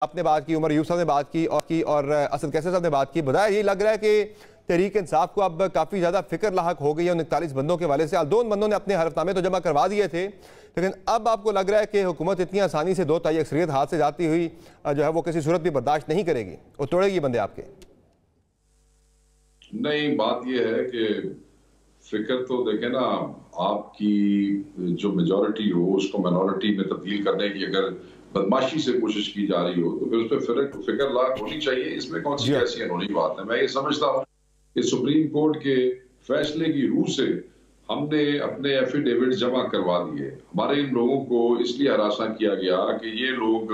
आपने बात की, उमर यूसुफ साहब ने बात की और असद कैसर साहब ने बात की। बताया ये लग रहा है कि तहरीक इंसाफ को अब काफ़ी ज़्यादा फिक्र लाहक हो गई है उन 41 बंदों के वाले से। दो बंदों ने अपने हलफनामे तो जमा करवा दिए थे, लेकिन अब आपको लग रहा है कि हुकूमत इतनी आसानी से 2 तिहाई अक्सरियत हाथ से जाती हुई जो है वो किसी सूरत भी बर्दाश्त नहीं करेगी, वो तोड़ेगी बंदे आपके। नहीं, बात यह है कि फिक्र तो देखें ना, आपकी जो मेजॉरिटी हो उसको माइनॉरिटी में तब्दील करने की अगर बदमाशी से कोशिश की जा रही हो तो फिर उस पर फिक्र लाख होनी चाहिए। इसमें कौन सी ऐसी अनहोनी बात है। मैं ये समझता हूँ कि सुप्रीम कोर्ट के फैसले की रूह से हमने अपने एफिडेविट जमा करवा दिए। हमारे इन लोगों को इसलिए हरासा किया गया कि ये लोग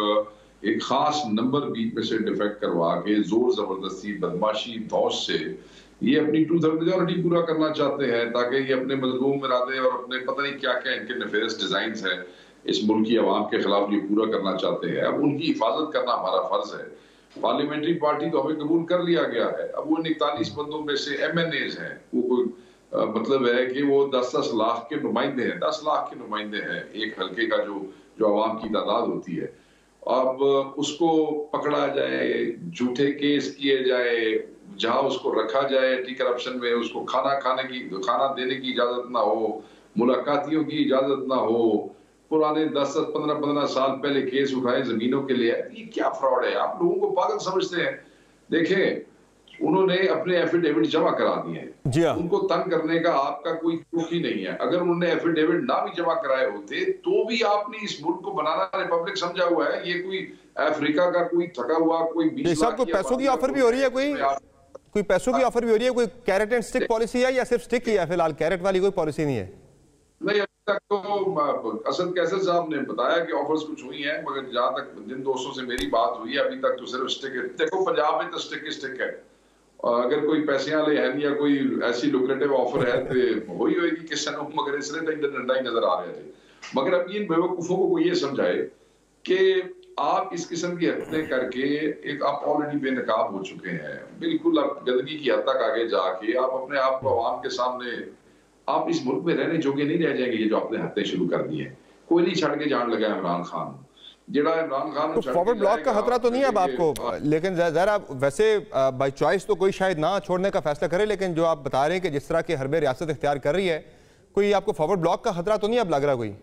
एक खास नंबर बीच में से डिफेक्ट करवा के जोर जबरदस्ती बदमाशी धौस से ये अपनी 2/3 मेजॉरिटी पूरा करना चाहते हैं, ताकि ये अपने मजलूम इरादे और अपने पता नहीं क्या क्या इनके नेफेरियस डिजाइन है इस मुल्क की आवाम के खिलाफ ये पूरा करना चाहते हैं। अब उनकी हिफाजत करना हमारा फर्ज है। पार्लियामेंट्री पार्टी तो हमें कबूल कर लिया गया है। अब वो 41 बंदों में से MNAs हैं, वो कोई मतलब है कि वो 10-10 लाख के नुमाइंदे हैं, 10 लाख के नुमाइंदे हैं एक हल्के का जो आवाम की तादाद होती है। अब उसको पकड़ा जाए, झूठे केस किए जाए, जहां उसको रखा जाए एंटी करप्शन में, उसको खाना देने की इजाजत ना हो, मुलाकातियों की इजाजत ना हो, पुराने 10-15 साल पहले केस उठाए जमीनों के लिए। ये क्या फ्रॉड है? आप लोगों को पागल समझते हैं। देखें, उन्होंने अपने एफिडेविट जमा करा दिए हैं, उनको तंग करने का आपका कोई प्रूफ ही नहीं है। अगर उन्होंने एफिडेविट ना भी जमा कराए होते तो भी आपने इस मुल्क को बनाना रिपब्लिक समझा हुआ है। ये कोई अफ्रीका का कोई थका हुआ कोई 20 लाख को पैसों की ऑफर भी हो रही है, कोई पैसों की ऑफर भी हो रही है, कोई कैरेट एंड स्टिक पॉलिसी है या सिर्फ स्टिक ही है? फिलहाल कैरेट वाली कोई पॉलिसी नहीं है। नहीं, अभी तक तो असद कैसर साहब ने बताया कि ऑफर्स कुछ हुई हैं, मगर जहां तक जिन दोस्तों से मेरी बात हुई है अभी तक तो सिर्फ स्टिक है। देखो, पंजाब में तो स्टिक है। अगर कोई पैसे वाले हैं या कोई ऐसी लुक्रेटिव ऑफर है तो वही होगी कि सनों, मगर इसलिए तो डंडा ही नजर आ रहे थे। मगर अब इन बेवकूफों को ये समझाए कि आप इस किस्म की हरकतें करके एक आप ऑलरेडी बेनकाब हो चुके हैं, बिल्कुल आप गंदगी की हद तक आगे जाके आप अपने आप को आवाम के सामने, आप इस मुल्क में रहने जोगे नहीं रह जाएंगे। ये जो आपने हत्या शुरू कर दी है, कोई नहीं छड़ के जान लगा इमरान खान। इमरान खान तो फॉरवर्ड ब्लॉक का खतरा तो नहीं है अब आपको, लेकिन जरा वैसे बाय चॉइस तो कोई शायद ना छोड़ने का फैसला करे, लेकिन जो आप बता रहे हैं कि जिस तरह के हरबे रियासत इख्तियार कर रही है, कोई आपको फॉरवर्ड ब्लॉक का खतरा तो नहीं अब लग रहा? कोई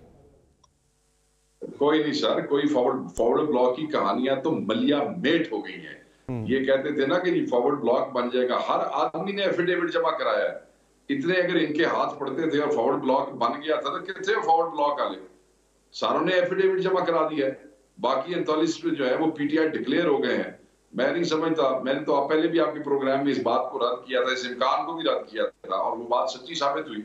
नहीं सर, कोई फॉरवर्ड ब्लॉक की कहानियां तो मलिया मेट हो गई हैं। ये कहते थे ना कि फॉरवर्ड ब्लॉक बन जाएगा, हर आदमी ने एफिडेविट जमा कराया है। इतने अगर इनके हाथ पड़ते थे और फॉरवर्ड ब्लॉक बन गया था तो कितने फॉरवर्ड ब्लॉक वाले सारों ने एफिडेविट जमा करा दिया है। बाकी 39 जो है वो PTI डिक्लेयर हो गए हैं। मैं नहीं समझता, मैंने तो पहले भी आपके प्रोग्राम में इस बात को रद्द किया था, इस इम्कान को भी रद्द किया था और वो बात सच्ची साबित हुई।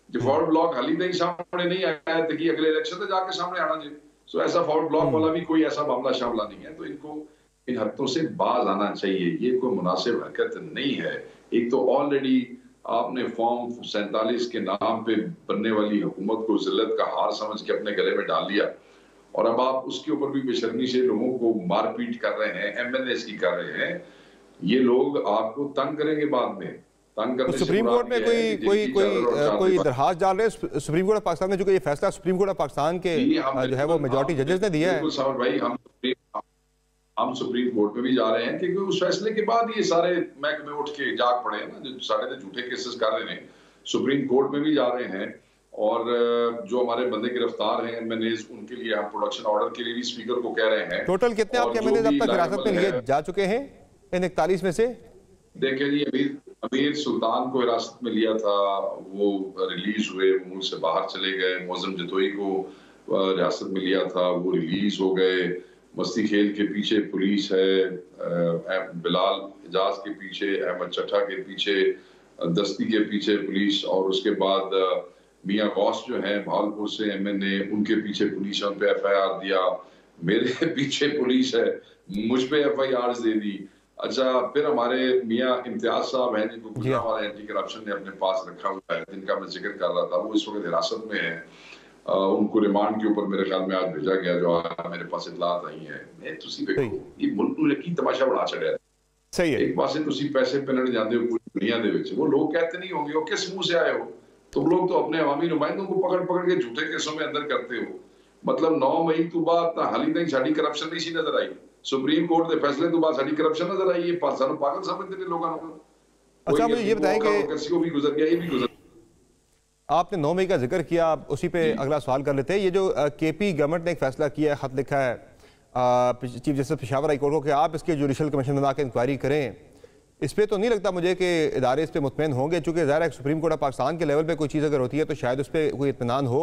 जो फॉरवर्ड ब्लॉक हाल ही सामने नहीं आया था कि अगले इलेक्शन में जाके सामने आना चाहिए। सो ऐसा फॉरवर्ड ब्लॉक वाला भी कोई ऐसा मामला शामला नहीं है। तो इनको इन हरकतों से बाज आना चाहिए। ये कोई मुनासिब हरकत नहीं है। एक तो ऑलरेडी आपने फॉर्म 47 के नाम पे बनने वाली हुकूमत को जिल्लत का हार समझ के अपने गले में डाल लिया, और अब आप उसके ऊपर भी बेशर्मी से लोगों को मारपीट कर रहे हैं, MNAs की कर रहे हैं। ये लोग आपको तंग करेंगे बाद में। तो सुप्रीम कोर्ट में कोई दरखास्त डाल रहे हैं? सुप्रीम कोर्ट ऑफ पाकिस्तान में जो ये फैसला सुप्रीम कोर्ट ऑफ पाकिस्तान के जो है वो मेजॉरिटी जजेस ने दिया है। भाई, हम सुप्रीम कोर्ट में भी जा रहे हैं क्योंकि उस फैसले के बाद ये सारे महकमे उठ के जाग पड़े हैं ना, जो सारे झूठे केसेस कर रहे हैं। सुप्रीम कोर्ट में भी जा रहे हैं और जो हमारे बंदे गिरफ्तार हैं MNAs, उनके लिए हम प्रोडक्शन ऑर्डर के लिए भी स्पीकर को कह रहे हैं। टोटल कितने आपके MNAs अब तक हिरासत में लिए जा चुके हैं इन 41 में से? देखिए जी, अमीर सुल्तान को हिरासत में लिया था, वो रिलीज हुए, मुल्क से बाहर चले गए। मौजम जतोई को हिरासत में लिया था, वो रिलीज हो गए। मस्ती खेल के पीछे पुलिस है, बिलाल एजाज के पीछे, अहमद चट्टा के पीछे, दस्ती के पीछे पुलिस, और उसके बाद मियां गौस जो है भावलपुर से MNA, उनके पीछे पुलिस, उन पे FIR दिया। मेरे पीछे पुलिस है, मुझ पे FIR दे दी। अच्छा, फिर हमारे मियां इम्तियाज साहब हैं जिनको गुजरावाला एंटी करप्शन ने अपने पास रखा हुआ है, जिनका मैं जिक्र कर रहा था, वो इस वक्त हिरासत में है। उनको रिमांड के ऊपर मेरे ख्याल में आज भेजा गया, जो मेरे पास इतलात आई है। मैं तुसी देखो, ये मुल्क ने की तमाशा बना छड़िया। सही है। एक पासे तुसी पैसे पेनण जाते हो पूरी दुनिया दे विच, वो लोग कहते नहीं होंगे वो किस मुंह से आए हो? तुम लोग तो अपने अवामी नुमाइंदों को पकड़ के झूठे केसों में अंदर करते हो। मतलब 9 मई तो बाद हाली तक साड़ी करप्शन नहीं सी नजर आई। सुप्रीम कोर्ट के फैसले तो बाद साड़ी करप्शन नजर आई है, सानू पागल समझते हैं लोगों को। अच्छा मुझे ये बताएं कि को भी गुजर गया, ये भी गुजर। आपने 9 मई का जिक्र किया, उसी पे अगला सवाल कर लेते हैं। ये जो केपी गवर्नमेंट ने एक फैसला किया है, खत लिखा है chief justice Peshawar high court को कि आप इसके जुडिशल कमीशन बना के इंक्वायरी करें, इस पर तो नहीं लगता मुझे कि इदारे इस पर मुतमैन होंगे, चूँकि ज़ाहिर है सुप्रीम कोर्ट ऑफ पाकिस्तान के लेवल पे कोई चीज़ अगर होती है तो शायद उस पर कोई इत्मीनान हो।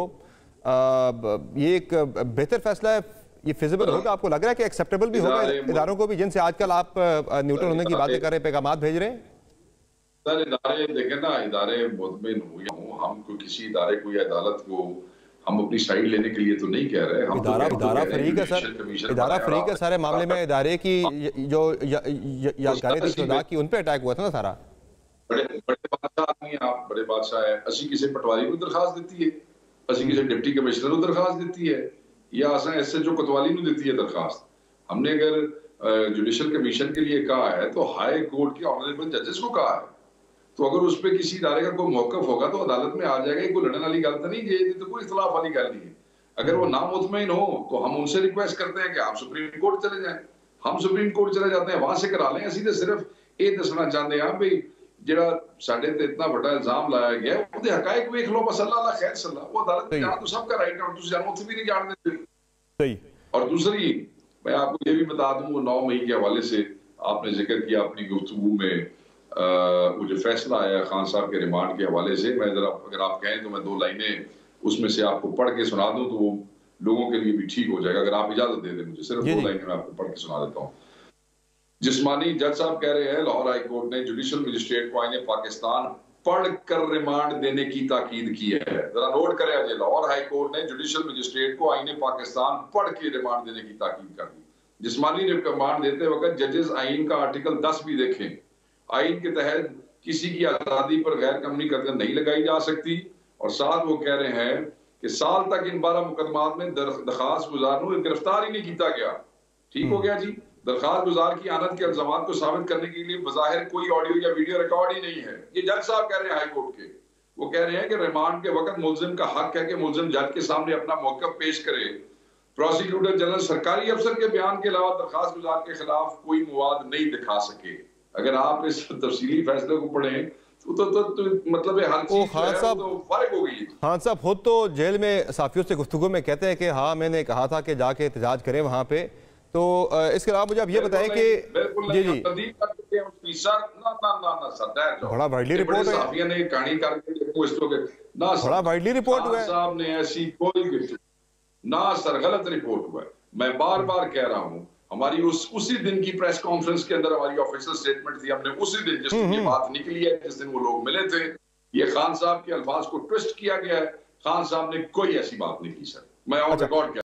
ये एक बेहतर फैसला है, ये फिजिबल होगा? आपको लग रहा है कि एक्सेप्टेबल भी होगा इदारों को भी, जिनसे आजकल आप न्यूट्रल होने की बातें कर रहे हैं, पैगाम भेज रहे हैं? सर इदारे देखें ना, इदारे मुतमिन हो या हो, हम कोई किसी इदारे को या अदालत को हम अपनी साइड लेने के लिए तो नहीं कह रहे। हम इदारा फरीक है सर, इदारा फरीक है। सारे मामले में इदारे की जो यादगारें थी शुदा की, उन पे अटैक हुआ था ना सारा। बड़े बादशाह आदमी हैं आप, बड़े बादशाह है। असी किसी पटवारी को दरखास्त देती है, असी किसी डिप्टी कमिश्नर को दरखास्त देती है, या असा एसएचओ कोतवाली को देती है दरखास्त। हमने अगर जुडिशल कमीशन के लिए कहा है तो हाई कोर्ट के ऑनरेबल जजेस को कहा है, तो अगर उस पर किसी इदारे का कोई मौकफ होगा तो अदालत में आ जाएगा। कोई लड़ने वाली गल तो नहीं, ये तो कोई इख्तलाफ वाली गल नहीं है। अगर वो नामुतमईन हो तो हम उनसे रिक्वेस्ट करते हैं कि आप सुप्रीम कोर्ट चले जाएं। हम सुप्रीम कोर्ट चले जाते हैं, वहां से करा लें। असं तो सिर्फ ये दसना चाहते हैं भाई ਜਿਹੜਾ ਸਾਡੇ ਤੇ इतना बड़ा इल्जाम लाया गया ਉਹਦੇ ਹਕਾਇਕ ਵੇਖ ਲਓ, ਬਸ ਅੱਲਾ ਖੈਰ ਸੱਲਾ। वो अदालत में जाना तो सबका राइट है, ਤੁਸੀਂ ਜਾਨੋ ਉੱਥੇ भी नहीं जान देते। सही। और दूसरी मैं आपको ये भी बता दूं, वो 9 मई के हवाले से आपने जिक्र किया अपनी गुफ्तगू में, वो जो फैसला आया खान साहब के रिमांड के हवाले से, मैं जरा अगर आप कहें तो मैं 2 लाइनें उसमें से आपको पढ़ के सुना दूं तो वो लोगों के लिए भी ठीक हो जाएगा। अगर आप इजाजत दे दें मुझे, सिर्फ 2 लाइनें मैं आपको पढ़ के सुना देता हूँ। जिस्मानी जज साहब कह रहे हैं लाहौर हाई कोर्ट ने जुडिशल मजिस्ट्रेट को आईने पाकिस्तान पढ़कर रिमांड देने की ताकीद की है। जरा नोट करें अजय, लाहौर हाई कोर्ट ने जुडिशल मजिस्ट्रेट को आईने पाकिस्तान पढ़ के रिमांड देने की ताकीद कर दी। जिस्मानी रिमांड देते वक्त जजेस आइन का आर्टिकल 10 भी देखें। आइन के तहत किसी की आजादी पर गैर कानूनी कदम नहीं लगाई जा सकती। और साथ वो कह रहे हैं कि साल तक इन 12 मुकदमात में दरखास्त गुजार को गिरफ्तार ही नहीं किया गया। ठीक हो गया जी। दरखास्त गुजार की आनत के इल्जामात को साबित करने के लिए बज़ाहिर कोई ऑडियो या वीडियो रिकॉर्ड ही नहीं है। ये जज साहब कह रहे हैं हाई कोर्ट के। वो कह रहे हैं कि रिमांड के वक्त मुलजिम का हक है कि मुलजिम जज के सामने अपना मौक़िफ़ पेश करे। प्रोसिक्यूटर जनरल सरकारी अफसर के बयान के अलावा दरखास्त गुजार के खिलाफ कोई मवाद नहीं दिखा सके। अगर आप इस तफसीली फैसले को पढ़ें तो मतलब हर चीज खान साहब तो फारिग हो गई। खान साहब खुद तो जेल में साफियों से गुफ्तगू में कहते हैं कि हाँ मैंने कहा था कि जाके एहतजाज करें वहाँ पे। तो इसके अलावा मुझे आप ये बताएं कि जी जी बड़ा वाइडली रिपोर्ट है, ने कहानी करके बड़ा वाइडली रिपोर्ट हुआ है साहब ने ऐसी कोई ना सर गलत रिपोर्ट हुआ है। मैं बार बार कह रहा हूँ, हमारी उसी दिन की प्रेस कॉन्फ्रेंस के अंदर हमारी ऑफिशियल स्टेटमेंट थी। हमने उसी दिन जिस दिन ये बात निकली है, जिस दिन वो लोग मिले थे, ये खान साहब के अल्फाज को ट्विस्ट किया गया है। खान साहब ने कोई ऐसी बात नहीं की सर, मैं ऑन रिकॉर्ड